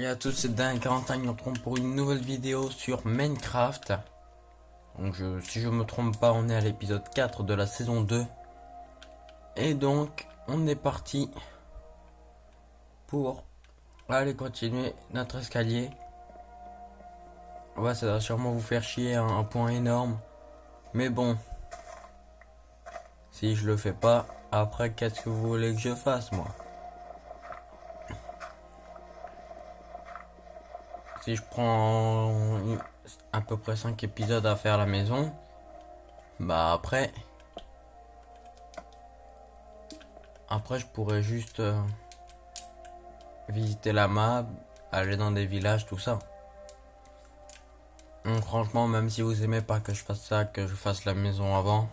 Et à tous, c'est Dan et Quentin, nous retrouvons pour une nouvelle vidéo sur Minecraft. Donc si je me trompe pas, on est à l'épisode 4 de la saison 2. Et donc, on est parti pour aller continuer notre escalier. Ouais, ça va sûrement vous faire chier, un point énorme. Mais bon, si je le fais pas, après qu'est-ce que vous voulez que je fasse, moi? Si je prends à peu près 5 épisodes à faire à la maison, bah après je pourrais juste visiter la map, aller dans des villages, tout ça. Donc franchement, même si vous aimez pas que je fasse ça, que je fasse la maison avant,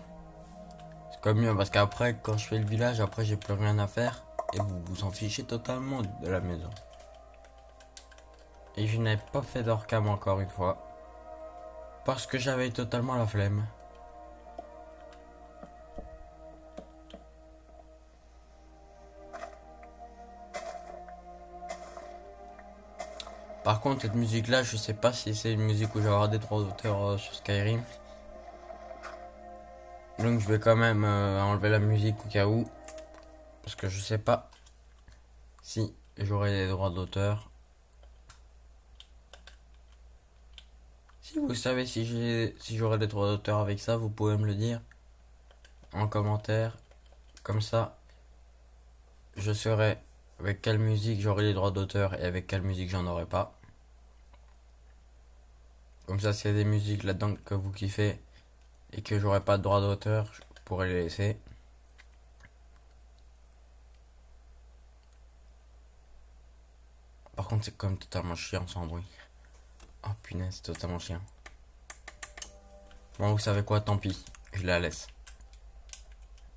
c'est comme mieux parce qu'après, quand je fais le village, après j'ai plus rien à faire et vous vous en fichez totalement de la maison. Et je n'ai pas fait d'orcam encore une fois parce que j'avais totalement la flemme. Par contre, cette musique là, je sais pas si c'est une musique où j'ai avoir des droits d'auteur sur Skyrim. Donc je vais quand même enlever la musique au cas où. Parce que je sais pas si j'aurai des droits d'auteur. Si vous savez si j'aurai des droits d'auteur avec ça, vous pouvez me le dire en commentaire. Comme ça, je saurai avec quelle musique j'aurai les droits d'auteur et avec quelle musique j'en aurai pas. Comme ça, s'il y a des musiques là-dedans que vous kiffez et que j'aurai pas de droits d'auteur, je pourrai les laisser. Par contre, c'est quand même totalement chiant sans bruit. Oh punaise, c'est totalement chiant. Bon, vous savez quoi, tant pis, je la laisse.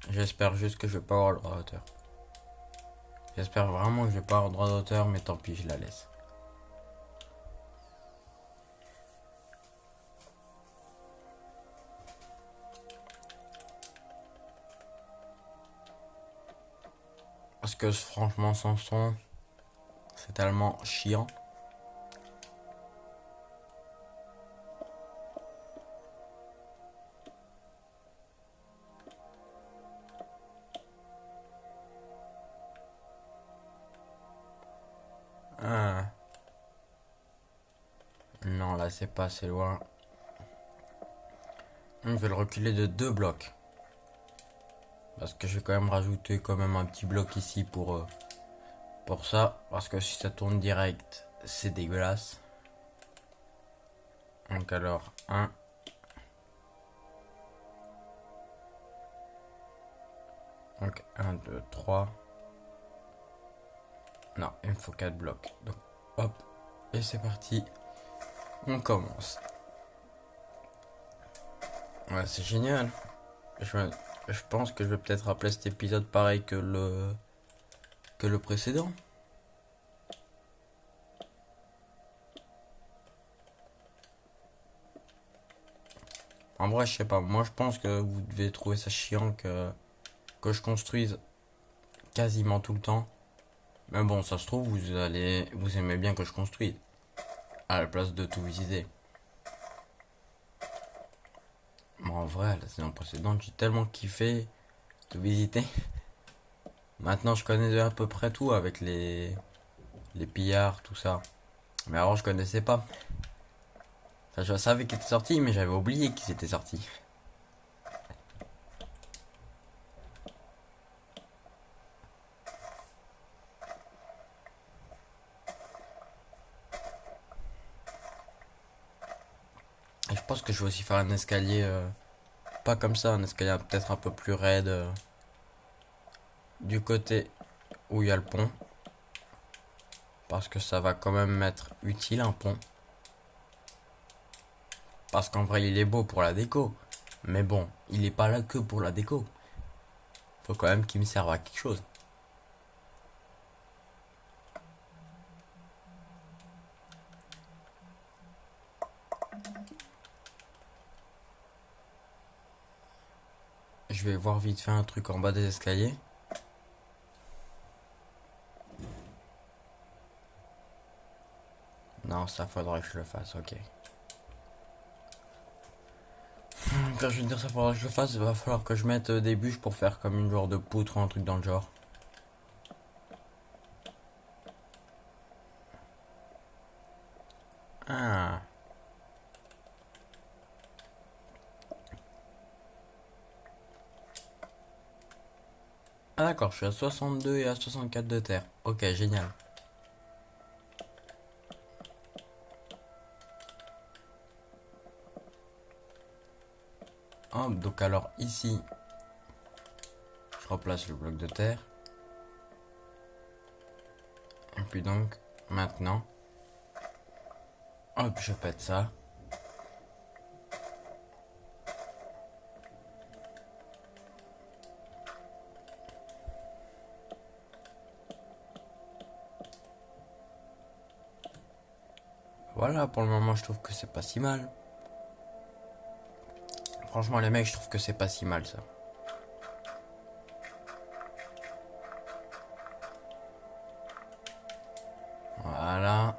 J'espère juste que je vais pas avoir le droit d'auteur. J'espère vraiment que je vais pas avoir le droit d'auteur, mais tant pis, je la laisse. Parce que franchement, sans son, c'est tellement chiant. Ah. Non, là, c'est pas assez loin. Je vais le reculer de 2 blocs. Parce que je vais quand même rajouter quand même un petit bloc ici pour ça. Parce que si ça tourne direct, c'est dégueulasse. Donc alors, 1. Donc 1, 2, 3. Non, il me faut 4 blocs. Donc hop, et c'est parti. On commence. Ouais, c'est génial. Je pense que je vais peut-être appeler cet épisode pareil que le précédent. En vrai, je sais pas. Moi, je pense que vous devez trouver ça chiant que je construise quasiment tout le temps. Mais bon, ça se trouve, vous aimez bien que je construise à la place de tout visiter. Moi, en vrai, la saison précédente, j'ai tellement kiffé de visiter. Maintenant, je connais à peu près tout avec les pillards, tout ça. Mais avant, je connaissais pas. Enfin, je savais qu'ils étaient sortis, mais j'avais oublié qu'ils étaient sortis. Et je pense que je vais aussi faire un escalier, pas comme ça, un escalier peut-être un peu plus raide du côté où il y a le pont. Parce que ça va quand même m'être utile un pont. Parce qu'en vrai, il est beau pour la déco. Mais bon, il est pas là que pour la déco. Faut quand même qu'il me serve à quelque chose. Je vais voir vite fait un truc en bas des escaliers. Non, ça faudrait que je le fasse, ok. Quand je veux dire ça faudrait que je le fasse, il va falloir que je mette des bûches pour faire comme une genre de poutre ou un truc dans le genre. Ah. Ah d'accord, je suis à 62 et à 64 de terre. Ok, génial. Hop, donc alors ici, je replace le bloc de terre. Et puis donc, maintenant, hop, je pète ça. Voilà, pour le moment, je trouve que c'est pas si mal. Franchement, les mecs, je trouve que c'est pas si mal ça. Voilà.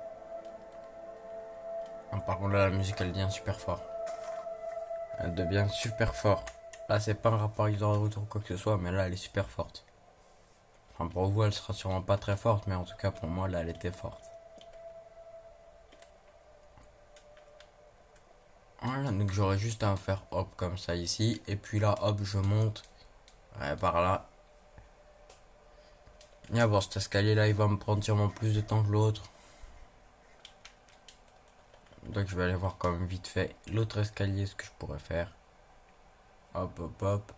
Par contre, là, la musique, elle devient super fort. Elle devient super fort. Là, c'est pas un rapport avec le retour ou quoi que ce soit, mais là, elle est super forte. Enfin, pour vous, elle sera sûrement pas très forte, mais en tout cas, pour moi, là, elle était forte. Voilà, donc j'aurais juste à faire hop comme ça ici. Et puis là, hop, je monte. Ouais, par là. Et bon, cet escalier là, il va me prendre sûrement plus de temps que l'autre. Donc je vais aller voir quand même vite fait l'autre escalier, ce que je pourrais faire. Hop, hop, hop.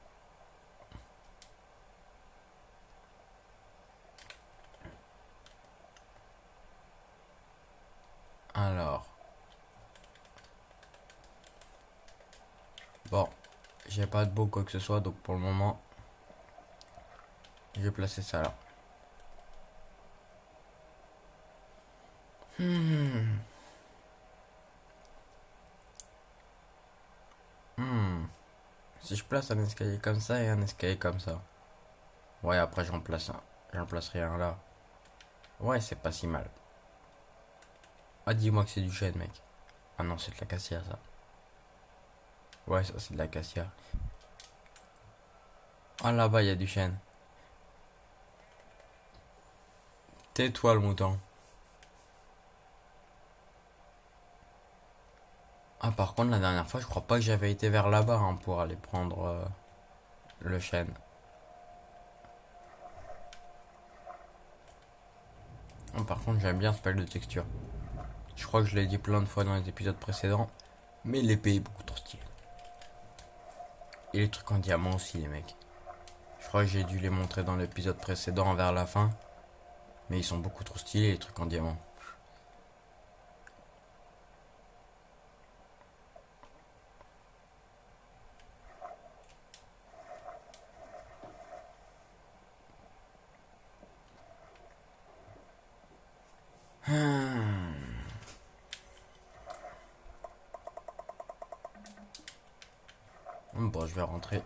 Alors. Bon, j'ai pas de beau quoi que ce soit, donc pour le moment, je vais placer ça là. Hmm. Hmm. Si je place un escalier comme ça et un escalier comme ça. Ouais, après j'en place un. J'en placerai un là. Ouais, c'est pas si mal. Ah, dis-moi que c'est du chêne, mec. Ah non, c'est de l'acacia ça. Ouais, ça c'est de l'acacia. Ah, là-bas, il y a du chêne. Tais-toi, le mouton. Ah, par contre, la dernière fois, je crois pas que j'avais été vers là-bas hein, pour aller prendre le chêne. Oh, par contre, j'aime bien ce pack de texture. Je crois que je l'ai dit plein de fois dans les épisodes précédents, mais l'épée est beaucoup trop stylée. Et les trucs en diamant aussi, les mecs. Je crois que j'ai dû les montrer dans l'épisode précédent vers la fin, mais ils sont beaucoup trop stylés, les trucs en diamant. Bon, je vais rentrer.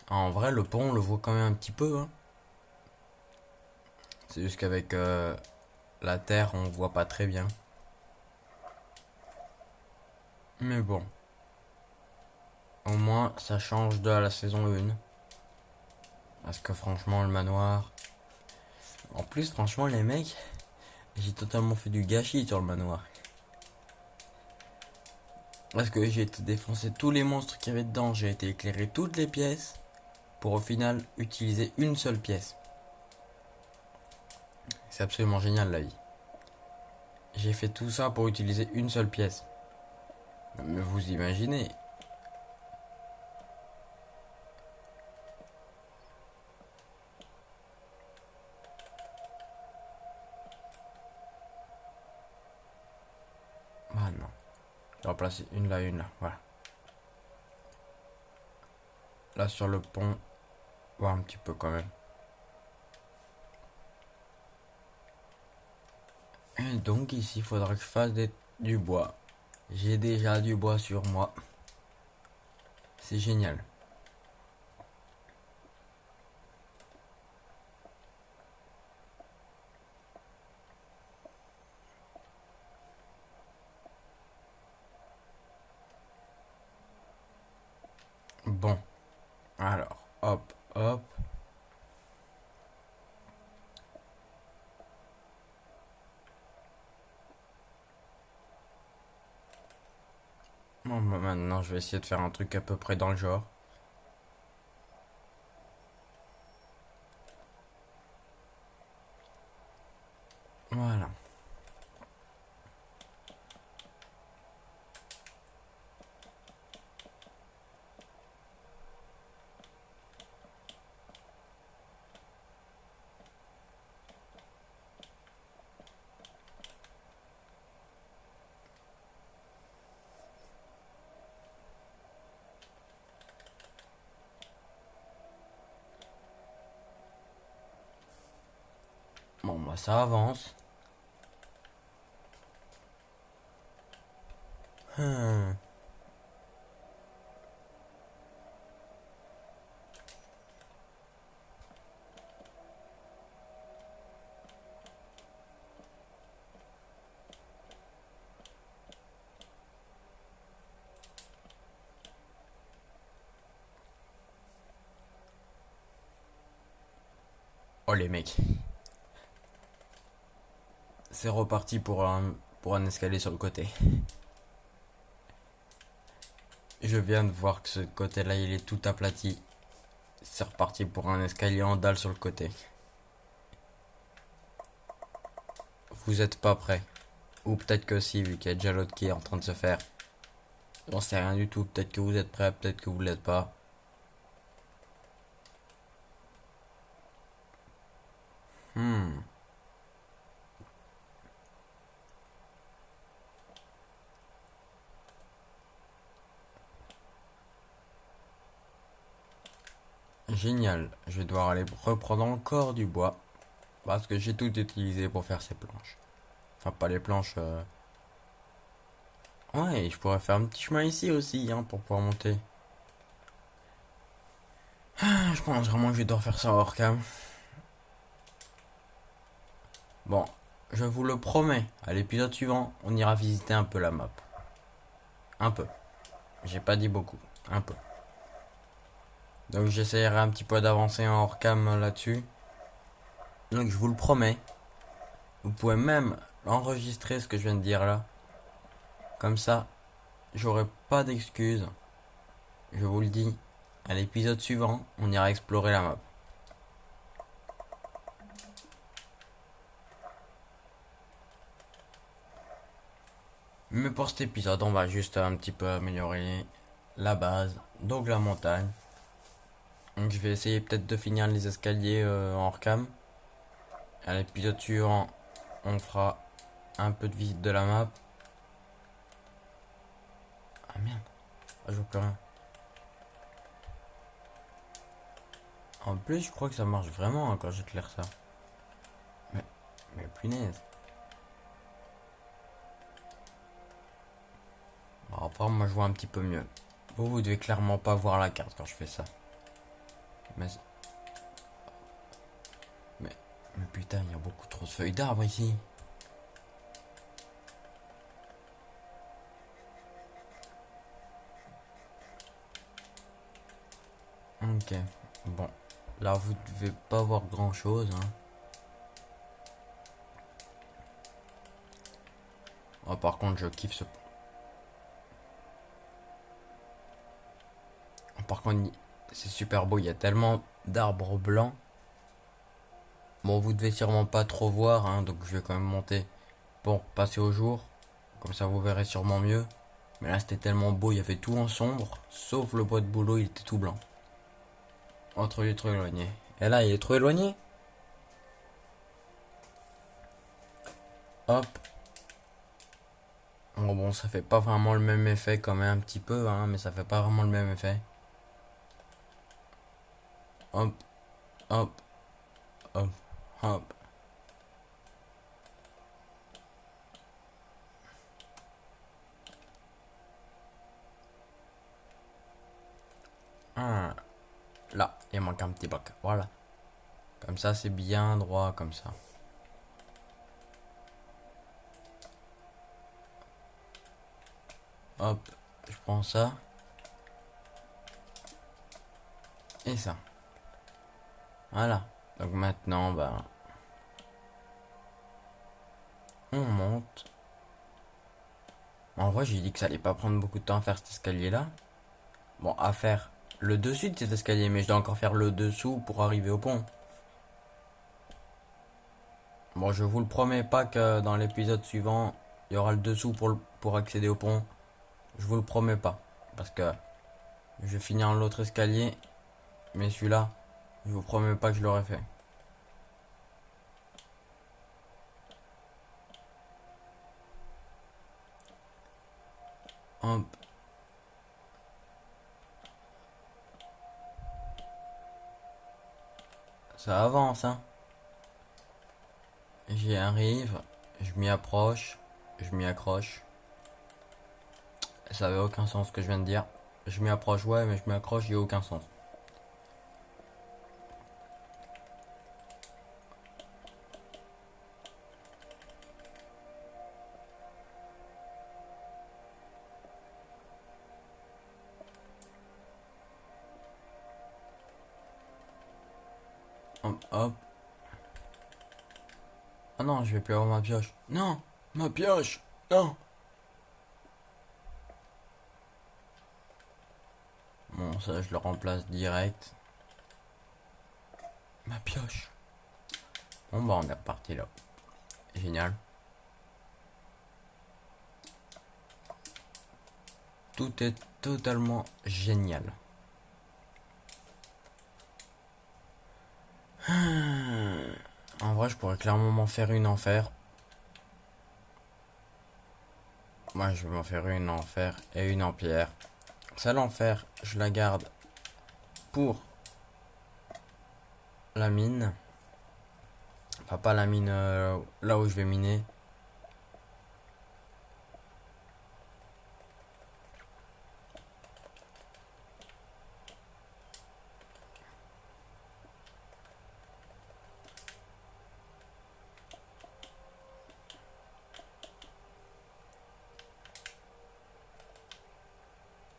En vrai, le pont, on le voit quand même un petit peu. Hein. C'est juste qu'avec la terre, on voit pas très bien. Mais bon. Au moins, ça change de la saison 1. Parce que franchement, le manoir. En plus, franchement, les mecs, j'ai totalement fait du gâchis sur le manoir. Parce que j'ai été défoncer tous les monstres qu'il y avait dedans, j'ai été éclairer toutes les pièces pour au final utiliser une seule pièce. C'est absolument génial la vie. J'ai fait tout ça pour utiliser une seule pièce. Mais vous imaginez. Ah non. Je vais remplacer une là. Voilà. Là sur le pont. Voir un petit peu quand même. Et donc ici, il faudra que je fasse du bois. J'ai déjà du bois sur moi. C'est génial. Bon, bah, maintenant, je vais essayer de faire un truc à peu près dans le genre. Voilà. Bon, bah, ça avance. Hmm. Oh, les mecs. C'est reparti pour un escalier sur le côté. Je viens de voir que ce côté-là, il est tout aplati. C'est reparti pour un escalier en dalle sur le côté. Vous êtes pas prêts. Ou peut-être que si, vu qu'il y a déjà l'autre qui est en train de se faire. J'en sais rien du tout. Peut-être que vous êtes prêts, peut-être que vous l'êtes pas. Hmm. Génial. Je vais devoir aller reprendre encore du bois. Parce que j'ai tout utilisé pour faire ces planches. Enfin, pas les planches. Ouais, je pourrais faire un petit chemin ici aussi, hein, pour pouvoir monter. Ah, je pense vraiment que je vais devoir faire ça hors cam. Bon, je vous le promets, à l'épisode suivant, on ira visiter un peu la map. Un peu. J'ai pas dit beaucoup. Un peu. Donc j'essaierai un petit peu d'avancer en hors cam là-dessus. Donc je vous le promets. Vous pouvez même enregistrer ce que je viens de dire là. Comme ça, j'aurai pas d'excuses. Je vous le dis. À l'épisode suivant, on ira explorer la map. Mais pour cet épisode, on va juste un petit peu améliorer la base, donc la montagne. Donc je vais essayer peut-être de finir les escaliers en recam. À l'épisode suivant, on fera un peu de visite de la map. Ah merde, ah, je vois plus rien. En plus, je crois que ça marche vraiment hein, quand j'éclaire ça. Mais, mais punaise. Bon, après, moi je vois un petit peu mieux. Vous devez clairement pas voir la carte quand je fais ça. Mais, mais, mais putain, il y a beaucoup trop de feuilles d'arbres ici. Ok, bon. Là, vous devez pas voir grand chose. Hein. Oh, par contre, je kiffe ce. Par contre, c'est super beau. Il y a tellement d'arbres blancs. Bon, vous devez sûrement pas trop voir, hein, donc je vais quand même monter pour passer au jour. Comme ça, vous verrez sûrement mieux. Mais là, c'était tellement beau. Il y avait tout en sombre, sauf le bois de boulot, il était tout blanc. Entre il est trop éloigné. Et là, il est trop éloigné. Hop. Bon, ça fait pas vraiment le même effet, quand même un petit peu, hein, mais ça fait pas vraiment le même effet. Hop, hop, hop, hop. Ah, là, il manque un petit bloc. Voilà. Comme ça, c'est bien droit, comme ça. Hop, je prends ça. Et ça. Voilà. Donc maintenant, bah, on monte. En vrai, j'ai dit que ça allait pas prendre beaucoup de temps à faire cet escalier-là. Bon, à faire le dessus de cet escalier, mais je dois encore faire le dessous pour arriver au pont. Bon, je vous le promets pas que dans l'épisode suivant, il y aura le dessous pour accéder au pont. Je vous le promets pas. Parce que je vais finir l'autre escalier, mais celui-là, je vous promets pas que je l'aurai fait. Hop. Ça avance, hein. J'y arrive, je m'y approche, je m'y accroche. Ça avait aucun sens ce que je viens de dire. Je m'y approche, ouais, mais je m'y accroche, il n'y a aucun sens. Hop, hop. Ah non, je vais plus avoir ma pioche. Non, ma pioche. Non. Bon, ça, je le remplace direct. Ma pioche. Bon, bah, on est reparti là. Génial. Tout est totalement génial. En vrai, je pourrais clairement m'en faire une en fer. Moi, je vais m'en faire une en fer et une en pierre. Celle en fer, je la garde pour la mine. Enfin, pas la mine là où je vais miner.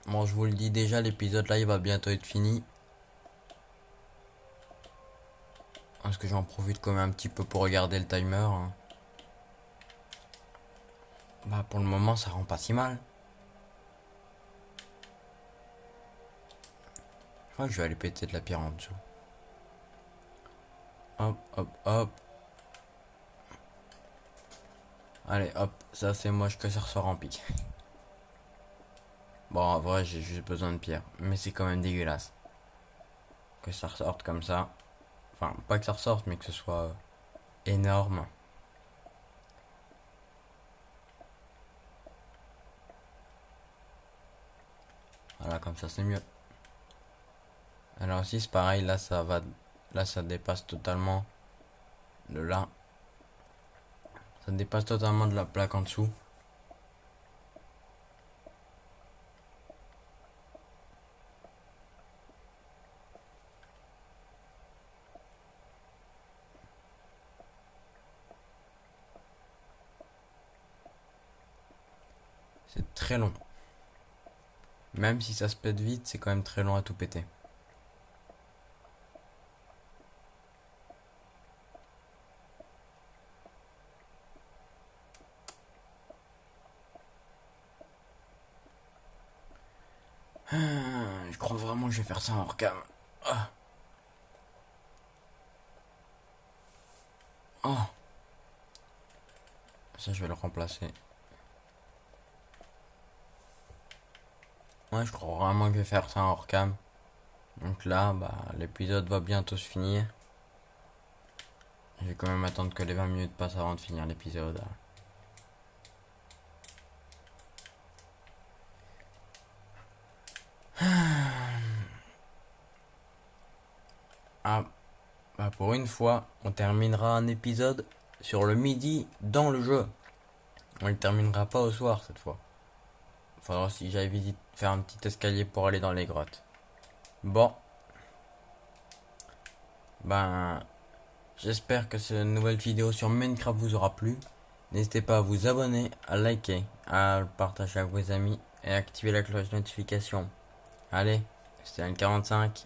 Bon, je vous le dis déjà, l'épisode là, il va bientôt être fini. Parce que j'en profite quand même un petit peu pour regarder le timer, hein. Bah, pour le moment, ça rend pas si mal. Je crois que je vais aller péter de la pierre en dessous. Hop, hop, hop. Allez, hop, ça c'est moche que ça ressort en pique. Bon, en vrai, j'ai juste besoin de pierre. Mais c'est quand même dégueulasse. Que ça ressorte comme ça. Enfin, pas que ça ressorte, mais que ce soit énorme. Voilà, comme ça c'est mieux. Alors aussi, c'est pareil, là ça va. Là ça dépasse totalement de là. Ça dépasse totalement de la plaque en dessous. C'est très long. Même si ça se pète vite, c'est quand même très long à tout péter. Je crois vraiment que je vais faire ça en recam. Ah. Oh. Ça, je vais le remplacer. Ouais, je crois vraiment que je vais faire ça en recam. Donc là, bah, l'épisode va bientôt se finir. Je vais quand même attendre que les 20 minutes passent avant de finir l'épisode. Ah, bah pour une fois, on terminera un épisode sur le midi dans le jeu. On le terminera pas au soir cette fois. Faudra si j'aille faire un petit escalier pour aller dans les grottes. Bon, ben, j'espère que cette nouvelle vidéo sur Minecraft vous aura plu. N'hésitez pas à vous abonner, à liker, à le partager avec vos amis et à activer la cloche de notification. Allez, c'était N45.